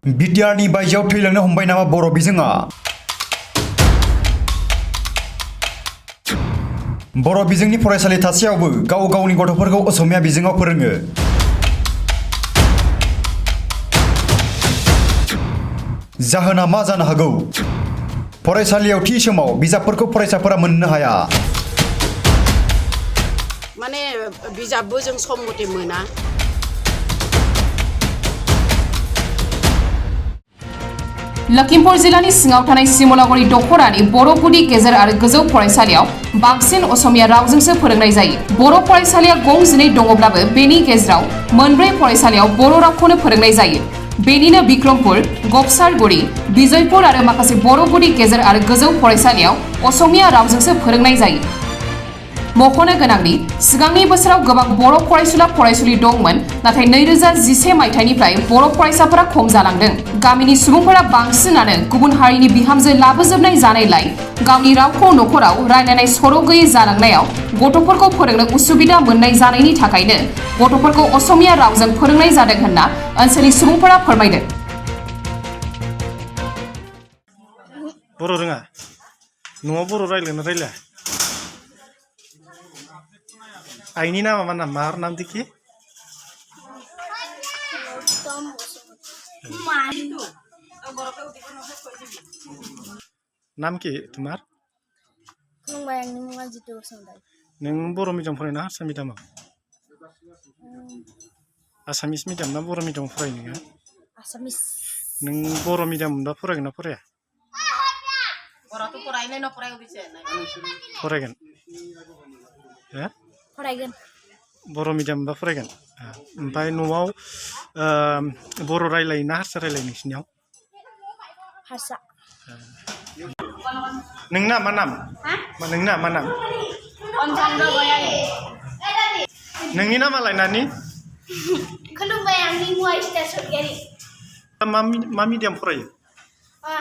बिटिआरनि बायजोआव थैलांनो हमबाय नामा बर' बिजोङा? बर' बिजोंनि फरायसालि थासेयावबो गाव गावनि गथ'फोरखौ असमिया बिजोङाव फोरोङो। जाहोना मा जानो हागौ? फरायसालियाव थि समाव बिजाबफोरखौ फरायसाफोरा मोननो हाया। माने बिजाबबो जों सम मथे मोना। लखिमपुर जिल्लानि सिङाव थानाय सिमलागुरि दखरानि बर' गुदि गेजेर आरो गोजौ फरायसालियाव बांसिन असमिया रावजोंसो फोरोंनाय जायो। बर' फरायसालिया गं 12 दङब्लाबो बेनि गेजेराव मोनब्रै फरायसालियाव बर' रावखौनो फोरोंनाय जायो। बेनिनो बिक्रमपुर, गपसारगुरि, बिजयपुर आरो माखासे बर' गुदि गेजेर आरो गोजौ फरायसालियाव असमिया रावजोंसो फोरोंनाय जायो। मख'नो गोनांदि सिगांनि बोसोराव गोबां बर' फरायसुला फरायसुलि दंमोन, नाथाय 2011 मायथाइनिफ्राय बर' फरायसाफोरा खम जालांदों। गामिनि सुबुंफोरा बांसिनानो गुबुन हारिनि बिहामजो लाबोजोबनाय जानायलाय गावनि रावखौ नखराव रायलायनाय सर' गैयै जालांनायाव गथ'फोरखौ फोरोंनो उसुबिदा मोननाय जानायनि थाखायनो गथ'फोरखौ असमिया रावजों फोरोंनाय जादों होनना ओनसोलनि सुबुंफोरा फोरमायदों। बर' रोङा? न'आव बर' रायलायना रायलाया? आइनि नामा मा नाम? मा नाम देखि? नाम के तुम्हार? नों बर' मिडियाम फरायना हारसा मिडियामाव? आसामिस मिडियाम ना बर' मिडियाम फरायो नोङो? आसामिस। नों बर' मिडियाम मोनबा फरायगोन ना फराया? फरायगोन। हो? फरायगोन। बर' मिडियाम मोनबा फरायगोन। ओमफ्राय न'आव बर' रायलायो ना हारसा रायलायो नोंसिनियाव? हारसा। नोंना मा नाम? नोंना मा नाम? नोंनि नामालाय नानि? खुलुमबाय, आंनि मुङा इस्था सरगियारि। मा मिडियाम फरायो?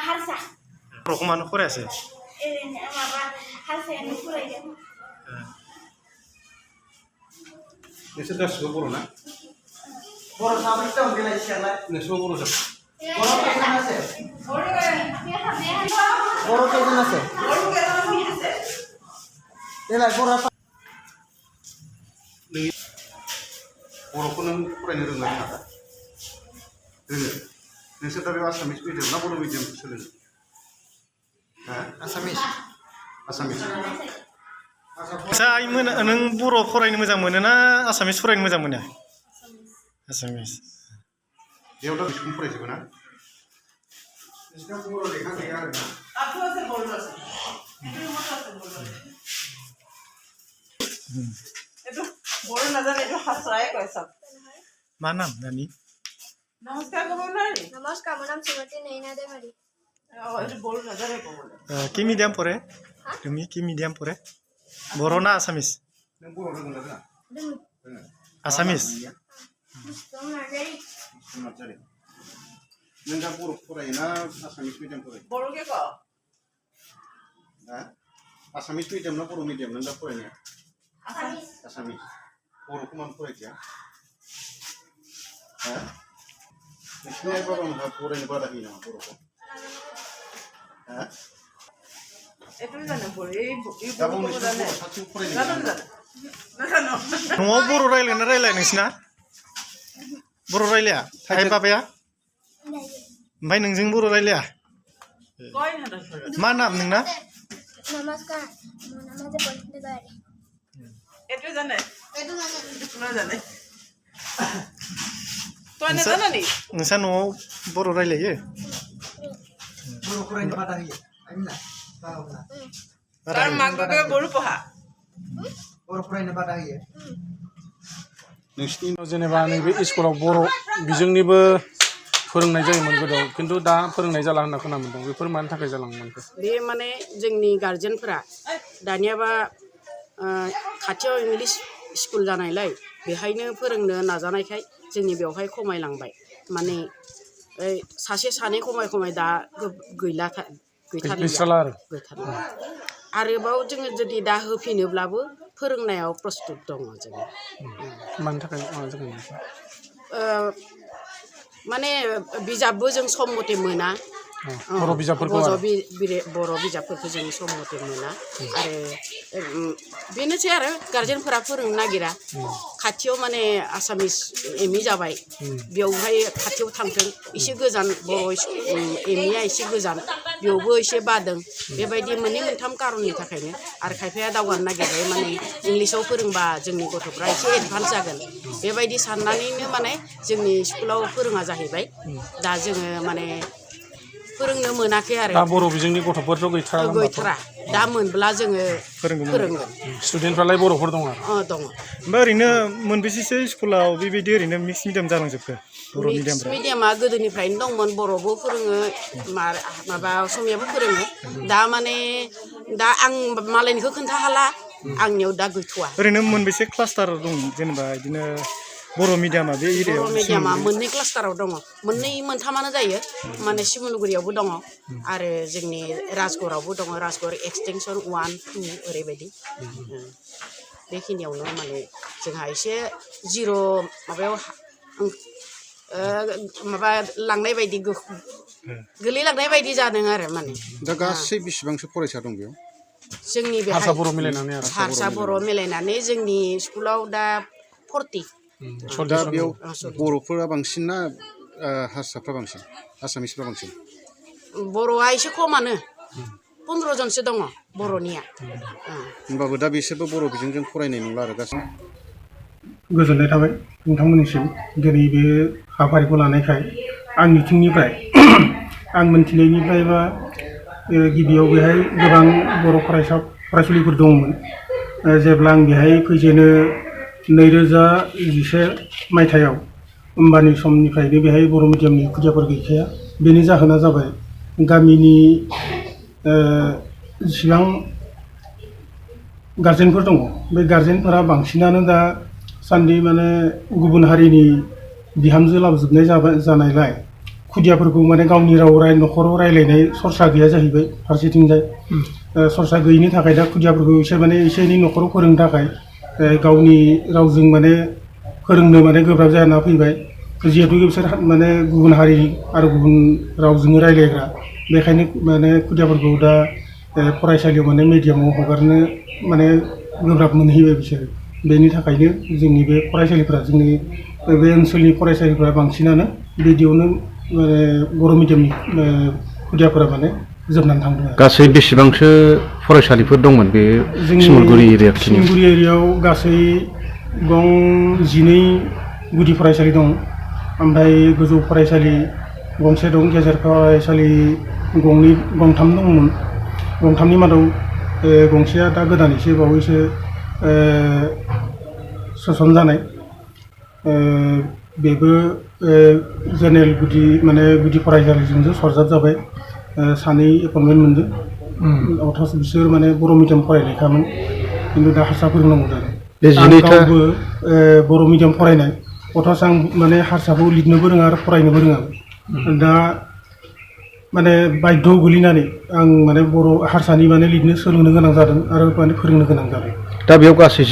हारसा। बर'खौ मानो फरायासै? ओरैनो माबा हारसायानो फरायदों। नोंसोर गासिबो बर' ना? बर' साबैसे दं देलाय सिगांलाय? नोंसोरबो बर' जोब? बर' खैजोन আছে? देलाय बर'आ बर'खौ नों फरायनो रोंना रोङा? रोङो? नोंसोर दा बे आसामिस मिडियाम ना बर' मिडियामखौ सोलोङो? आसामिस। आसामिस। नों बर' फरायनो मोजां मोनो ना आसामिस फरायनो मोजां मोनो? आसामिस। बेयाव दा बेसेबां फरायजोबो ना? नोंसिना बर' लेखा गैया आरोना? मा नाम नानि? नमस्कार, মোৰ নাম সুমতি নৈনা দেৱাৰী। কি মিডিয়াম পঢ়ে? তুমি কি মিডিয়াম পঢ়ে? बर' ना आसामिस? नों बर' रोंगोन ना रोङा? रोङो। आसामिस? नार्जारि। नों दा बर' फरायो ना आसामिस मिडियाम फरायो? आसामिस मिडियाम ना बर' मिडियाम नों दा फरायनाया? आसामिस। बर'खौ मानो फरायदिया? नोंसिनि आइ बाबामोनहा फरायनो बादा होयो नामा बर'खौ? न'आव बर' रायलायना रायलाया नोंसिना? बर' रायलाया? आइ बाबाया? ओमफ्राय नोंजों बर' रायलाया? मा नाम नोंना? नमस्कार, মোৰ নাম আছে পল্টন দেৱাৰী। नोंसा न'आव बर' रायलायो? बर' फरायनो बादा होयो आइमोना? बर' फरायनो बादा होयो? नोंसिनि जेनेबा नैबे स्कुलाव बर' बिजोंनिबो फोरोंनाय जायोमोन गोदोआव, खिन्थु दा फोरोंनाय जाला होनना खोनानो मोनदों। बेफोर मानि थाखाय जालांखो? बे माने जोंनि गार्जेनफोरा दानियाबा खाथियाव इंलिस स्कुल जानायलाय बेहायनो फोरोंनो नाजानायखाय जोंनि बेवहाय खमायलांबाय। माने सासे सानै खमाय दा गैथारलिया। आरोबाव जोङो जुदि दा होफिनोब्लाबो फोरोंनायाव प्रस्तुत दङ जोङो। मानि थाखाय माने बिजाबबो जों सम मथे मोना बर' बिजाबफोरखौ आरो बर' बिजाबफोरखौ जों सम मथे मोना आरो बेनोसै आरो गारजेनफोरा फोरोंनो नागिरा खाथियाव माने आसामिस एमइ जाबाय बेयावहाय खाथियाव थांथों एसे गोजान बर' एमइआ एसे गोजान बेयावबो एसे बादों बेबायदि मोननै मोनथाम कारननि थाखायनो आरो खायफाया दावगानो नागिरबाय माने इंलिसाव फोरोंबा जोंनि गथ'फ्रा एसे एडभान्स जागोन बेबायदि साननानैनो माने जोंनि स्कुलाव फोरोङा जाहैबाय दा जोङो माने फोरोंनो मोनाखै आरो दा बर' बिजोंनि गथ'फोरथ' गैथारा दा मोनब्ला जोङो फोरोंगोन स्टुडेन्टफ्रालाय बर'फोर दं आरो दङ ओमफ्राय ओरैनो मोनबेसेसो स्कुलाव बेबायदि ओरैनो मिक्स मिडियाम जालांजोबखो बर' मिक्स मिडियामफ्रा मिडियामा गोदोनिफ्रायनो दंमोन बर'बो फोरोङो माबा असमियाबो फोरोङो दा माने दा आं मालायनिखौ खोन्था हाला आंनियाव दा गैथ'वा ओरैनो मोनबेसे क्लास्टार दं जेनेबा बिदिनो बर' मिडियामा बे एरियायाव बर' मिडियामा मोननै क्लास्टाराव दङ मोननै मोनथामानो जायो माने सिमुलुगुरियावबो दङ आरो जोंनि राजगड़आवबो दङ राजगड़ एक्सटेनसन 1 2 ओरैबायदि बेखिनियावनो माने जोंहा एसे जिर' माबायाव माबा लांनाय बायदि गोलैलांनाय बायदि जादों आरो माने दा गासै बेसेबांसो फरायसा दं बेयाव जोंनि हारसा बेहाय बर' मिलायनानै आरो हारसा बर' मिलायनानै जोंनि स्कुलाव दा 40 दा बेयाव बर'फोरा बांसिन ना हारसाफ्रा बांसिन आसामिसफ्रा बांसिन बर'आ एसे खमानो 15 जनसो दङ बर'निया होमबाबो दा बिसोरबो बर' बिजोंजों फरायनाय नंला आरो गासै गोजोननाय थाबाय नोंथांमोननिसिम दिनै बे हाबाफारिखौ लानायखाय आं मिथिंनिफ्राय आं मोनथिनायनिफ्रायबा गिबियाव बेहाय गोबां बर' फरायसुलिफोर दंमोन जेब्ला आं बेहाय फैजेनो 2011 मायथाइयाव होमबानि समनिफ्रायनो बेहाय बर' मिडियामनि खुदियाफोर गैखाया बेनि जाहोना जाबाय गामिनि जेसेबां गार्जेनफोर दङ बे गार्जेनफोरा बांसिनानो दा सान्दि माने गुबुन हारिनि बिहामजो लाबोजोबनाय जानायलाय खुदियाफोरखौ माने गावनि न'खराव रायलायनाय सरसा गैया जाहैबाय फारसेथिंजाय सरसा गैयिनि थाखाय दा खुदियाफोरखौ एसे एनै न'खराव फोरोंनो थाखाय गावनि रावजों माने फोरोंनो माने गोब्राब जाना फैबाय जिहेतु बिसोर माने गुबुन हारि आरो गुबुन रावजों रायलायग्रा बेखायनो माने खुदियाफोरखौ दा फरायसालियाव माने मिडियामाव हगारनो माने गोब्राब मोनहैबाय बिसोरो बेनि थाखायनो जोंनि बे फरायसालिफ्रा जोंनि बे ओनसोलनि फरायसालिफ्रा बांसिनानो बिदियावनो माने बर' मिडियामनि खुदियाफोरा माने जोबनानै थांदों गासै बेसेबांसो फरायसालिफोर दंमोन बे सिमुलगुरि एरियायाव गासै गं 12 गुदि फरायसालि दं ओमफ्राय गोजौ फरायसालि गंसे दं गेजेर फरायसालि गंथाम दंमोन गंथामनि मादाव गंसेया दा गोदान एसे बावैसो सोसन जानाय बेबो जेनेरेल गुदि फरायसालिजोंसो सरजाब जाबाय सानै एपइन्टमेन्ट मोनदों अथास बिसोर माने बर' मिडियाम फरायनायखामोन खिन्थु दा हारसा फोरोंनांगौ जादों आं गावबो बर' मिडियाम फरायनाय अथास आं माने हारसाखौ लिरनोबो रोङा आरो फरायनोबो रोङा दा माने बायद' गोलैनानै आं माने बर' हारसानि माने लिरनो सोलोंनो गोनां जादों आरो माने फोरोंनो गोनां जादों दा बेयाव गासै